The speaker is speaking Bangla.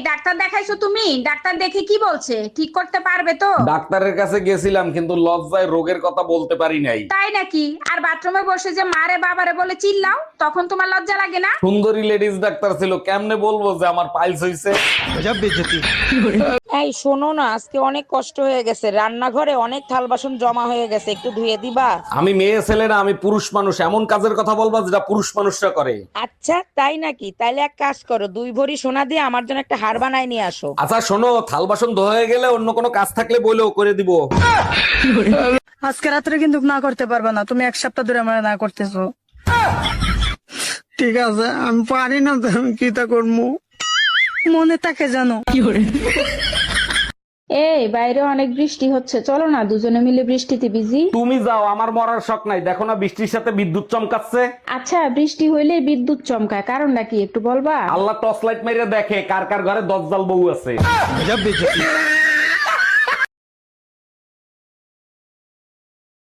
ডাক্তার দেখাইছো তুমি? ডাক্তার দেখে কি বলছে? ঠিক করতে পারবে তো? ডাক্তারের কাছে গেছিলাম কিন্তু লজ্জায় রোগের কথা বলতে পারি নাই। তাই নাকি? আর বাথরুমে বসে যে মারে বাবারে বলে চিল্লাও, তখন তোমার লজ্জা লাগে না? সুন্দরী লেডিস ডাক্তার ছিল, কেমনে বলবো যে আমার পাইলস হইছে। এই শোনো না, আজকে অনেক কষ্ট হয়ে গেছে, রান্নাঘরে অনেক থাল বাসন জমা হয়ে গেছে, একটু ধুয়ে দিবা? আমি মেয়ে ছেলে না, আমি পুরুষ মানুষ। এমন কাজের কথা বলবা যেটা পুরুষ মানুষরা করে। আচ্ছা তাই নাকি? তাইলে এক কাজ করো, 2 ভরি সোনা দিয়ে আমার জন্য একটা হার বানায় নিয়ে আসো। আচ্ছা শোনো, থাল বাসন ধোয়া হয়ে গেলে অন্য কোনো কাজ থাকলে বলেও করে দিব। আজকে রাত্রে কিন্তু না করতে পারবে না, তুমি 1 সপ্তাহ ধরে আমার না করতেছো। ঠিক আছে, আমি পারি না তো, আমি কি তা করবো, মনে থাকে জানো। এই বাইরে অনেক বৃষ্টি হচ্ছে, চলো না দুজনে মিলে বৃষ্টিতে ভিজি। তুমি যাও, আমার মরার শখ নাই। দেখো না বৃষ্টির সাথে বিদ্যুৎ চমকাচ্ছে। আচ্ছা, বৃষ্টি হইলে বিদ্যুৎ চমকায়, কারণটা কি একটু বলবা? আল্লাহ টর্চ লাইট মেরে দেখে কার কার ঘরে দজ্জাল বউ আছে।